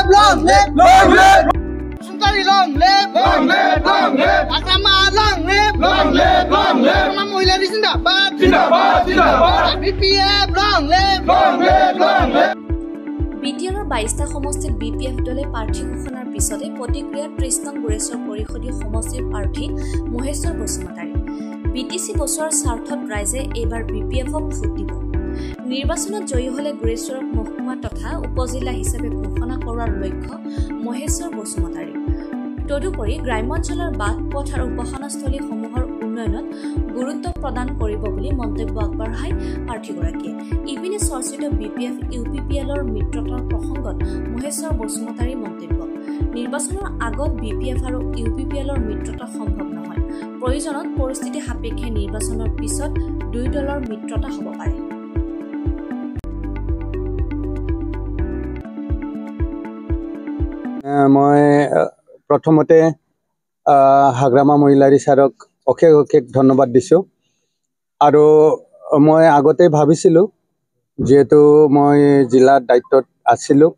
long live, long live. Sundari long live, long live, long live. Agrama long live, long live, long live. Agrama Mohilari Zindabad, Zindabad, Zindabad. BPF long live, long live, long live. বিটিআৰৰ 22টা সমষ্টিত BPF দলে প্ৰাৰ্থী ঘোষণাৰ পিছতে প্ৰতিক্ৰিয়াত 30 নং গুৰেশ্বৰ পৰিষদীয় সমষ্টিৰ প্ৰাৰ্থী মহেশ্বৰ বসুমতাৰী বিটিসি বছৰৰ স্বাৰ্থত ৰাইজে এইবাৰ বিপিএফক ভোট দিব। নিৰ্বাচনত জয়ী হলে গুৰেশ্বৰক মহকুমা তথা উপজিলা হিচাপে ঘোষণা কৰাৰ লক্ষ্য মহেশ্বৰ বসুমতাৰী। তদুপৰি গ্ৰাম্যাঞ্চলৰ বাট পথ আৰু উপাসনাস্থলীসমূহৰ উন্নয়নত গুৰুত্ব প্ৰদান কৰিব বুলি মন্তব্য আগবঢ়ায় প্ৰাৰ্থীগৰাকীয়ে। ইপিনে চৰ্চিত বিপিএফ ইউপিপিএলৰ মিত্ৰতাৰ প্ৰসংগত মহেশ্বৰ বসুমতাৰীৰ মন্তব্য, নিৰ্বাচনৰ আগত বিপিএফ আৰু ইউপিপিএলৰ মিত্ৰতা সম্ভৱ নহয়, প্ৰয়োজনত পৰিস্থিতি সাপেক্ষে নিৰ্বাচনৰ পিছত দুই দলৰ মিত্ৰতা হ'ব পাৰে। মই প্ৰথমতে হাগ্ৰামা মহিলাৰী ছাৰক অশেষ অশেষ ধন্যবাদ দিছোঁ। আৰু মই আগতে ভাবিছিলোঁ, যিহেতু মই জিলাৰ দায়িত্বত আছিলোঁ,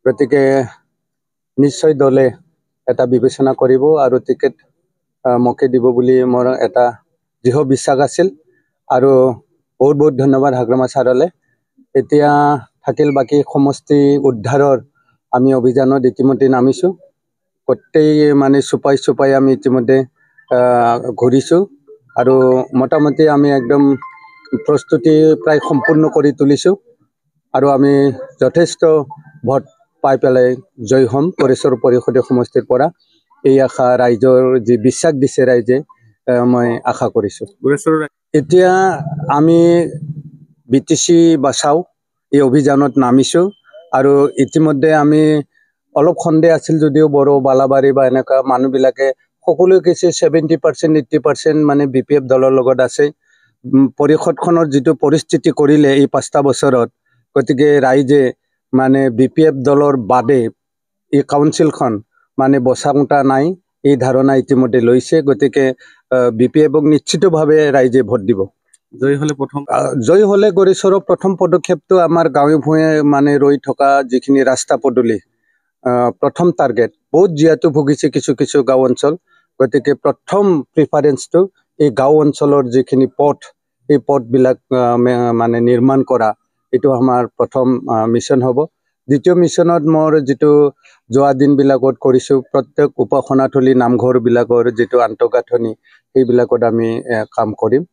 গতিকে নিশ্চয় দলে এটা বিবেচনা কৰিব আৰু টিকেট মোকে দিব বুলি মোৰ এটা দৃঢ় বিশ্বাস আছিল। আৰু বহুত বহুত ধন্যবাদ হাগ্ৰামা ছাৰলৈ। এতিয়া থাকিল বাকী সমষ্টি উদ্ধাৰৰ আমি অভিযানত ইতিমধ্যে নামিছোঁ। গোটেই মানে চুপাই আমি ইতিমধ্যে ঘূৰিছোঁ আৰু মোটামুটি আমি একদম প্ৰস্তুতি প্ৰায় সম্পূৰ্ণ কৰি তুলিছোঁ আৰু আমি যথেষ্ট ভোট পাই পেলাই জয় হ'ম গুৰেশ্বৰ পৰিষদীয় সমষ্টিৰ পৰা। এই আশা ৰাইজৰ যি বিশ্বাস দিছে ৰাইজে, মই আশা কৰিছোঁ। এতিয়া আমি বিটিসি বাচাও এই অভিযানত নামিছোঁ আৰু ইতিমধ্যে আমি অলপ সন্দেহ আছিল যদিও বড়ো বালাবাৰী বা এনেকুৱা মানুহবিলাকে সকলোৱে কৈছে 70% 80% মানে বিপিএফ দলৰ লগত আছে। পৰিষদখনৰ যিটো পৰিস্থিতি কৰিলে এই 5টা বছৰত, গতিকে ৰাইজে মানে বিপিএফ দলৰ বাদে এই কাউন্সিলখন মানে বচাওঁতা নাই, এই ধাৰণা ইতিমধ্যে লৈছে। গতিকে বিপিএফক নিশ্চিতভাৱে ৰাইজে ভোট দিব। জয় হ'লে গুৰেশ্বৰৰ প্ৰথম পদক্ষেপটো আমাৰ গাঁৱে ভূঞে মানে ৰৈ থকা যিখিনি ৰাস্তা পদূলি প্ৰথম টাৰ্গেট। বহুত যিহেতু ভুগিছে কিছু কিছু গাঁও অঞ্চল, গতিকে প্ৰথম প্ৰিফাৰেঞ্চটো এই গাঁও অঞ্চলৰ যিখিনি পথ, এই পথবিলাক মানে নিৰ্মাণ কৰা, এইটো আমাৰ প্ৰথম মিছন হ'ব। দ্বিতীয় মিছনত মোৰ যিটো যোৱা দিনবিলাকত কৰিছোঁ, প্ৰত্যেক উপাসনাথলী নামঘৰবিলাকৰ যিটো আন্তঃগাঁথনি, সেইবিলাকত আমি কাম কৰিম।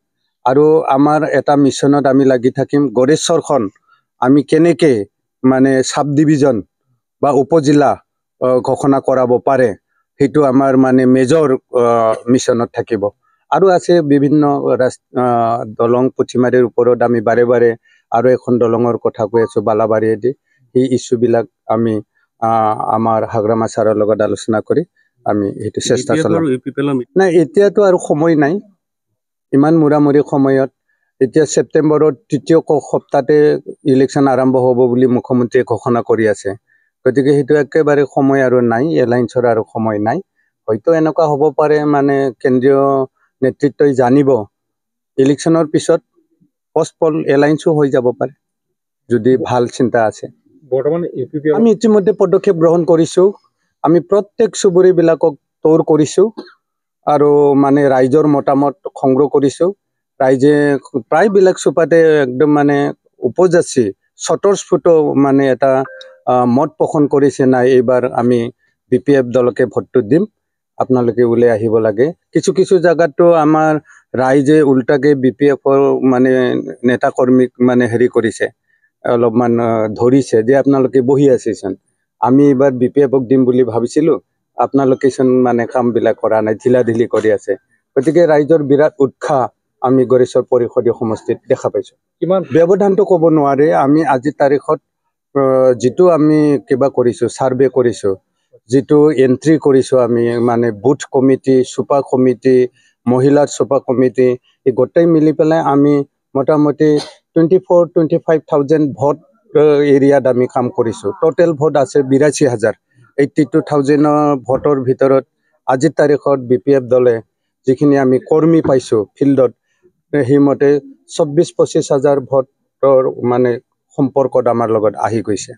আৰু আমাৰ এটা মিছনত আমি লাগি থাকিম, গুৰেশ্বৰখন আমি কেনেকৈ মানে চাব ডিভিজন বা উপজিলা ঘোষণা কৰাব পাৰে, সেইটো আমাৰ মানে মেজৰ মিছনত থাকিব। আৰু আছে বিভিন্ন দলং পুথিমাৰীৰ ওপৰত আমি বাৰে বাৰে আৰু এখন দলঙৰ কথা কৈ আছোঁ বালাবাৰীয়েদি। সেই ইছ্যুবিলাক আমি আমাৰ হাগ্ৰামা ছাৰৰ লগত আলোচনা কৰি আমি সেইটো চেষ্টা চলাম। নাই, এতিয়াতো আৰু সময় নাই ইমান মূৰামূৰি সময়ত। এতিয়া ছেপ্টেম্বৰৰ 3য় সপ্তাহতে ইলেকশ্যন আৰম্ভ হ'ব বুলি মুখ্যমন্ত্ৰীয়ে ঘোষণা কৰি আছে। গতিকে সেইটো একেবাৰে সময় আৰু নাই, এলায়েন্সৰ আৰু সময় নাই। হয়তো এনেকুৱা হ'ব পাৰে মানে কেন্দ্ৰীয় নেতৃত্বই জানিব ইলেকশ্যনৰ পিছত পষ্টপল এলায়েন্সো হৈ যাব পাৰে, যদি ভাল চিন্তা আছে। আমি ইতিমধ্যে পদক্ষেপ গ্ৰহণ কৰিছোঁ। আমি প্ৰত্যেক চুবুৰীবিলাকক তৌৰ কৰিছোঁ আৰু মানে ৰাইজৰ মতামত সংগ্ৰহ কৰিছোঁ। ৰাইজে প্ৰায়বিলাক চুপাতে একদম মানে উপজাচি স্বতঃস্ফূৰ্ত মানে এটা মত পোষণ কৰিছে, নাই এইবাৰ আমি বিপিএফ দলকে ভোটটো দিম, আপোনালোকে ওলাই আহিব লাগে। কিছু কিছু জেগাতো আমাৰ ৰাইজে উল্টাকে বিপিএফৰ মানে নেতাকৰ্মীক মানে হেৰি কৰিছে, অলপমান ধৰিছে যে আপোনালোকে বহি আছেচোন, আমি এইবাৰ বিপিএফক দিম বুলি ভাবিছিলোঁ, আপোনালোকেচোন মানে কামবিলাক কৰা নাই, ঢিলাঢিলি কৰি আছে। গতিকে ৰাইজৰ বিৰাট উৎসাহ আমি গুৰেশ্বৰ পৰিষদীয় সমষ্টিত দেখা পাইছোঁ। কিমান ব্যৱধানটো ক'ব নোৱাৰে। আমি আজিৰ তাৰিখত যিটো আমি কিবা কৰিছোঁ, ছাৰ্ভে কৰিছোঁ, যিটো এণ্ট্ৰি কৰিছোঁ, আমি মানে বুথ কমিটি, চুপা কমিটি, মহিলাৰ চুপা কমিটি, এই গোটেই মিলি পেলাই আমি মোটামুটি 24-25,000 ভোট এৰিয়াত আমি কাম কৰিছোঁ। টোটেল ভোট আছে 82,000। 82,000 ভোটৰ ভিতৰত আজিৰ তাৰিখত বিপিএফ দলে যিখিনি আমি কৰ্মী পাইছোঁ ফিল্ডত, সেইমতে 24-25,000 ভোটৰ মানে সম্পৰ্কত আমাৰ লগত আহি গৈছে।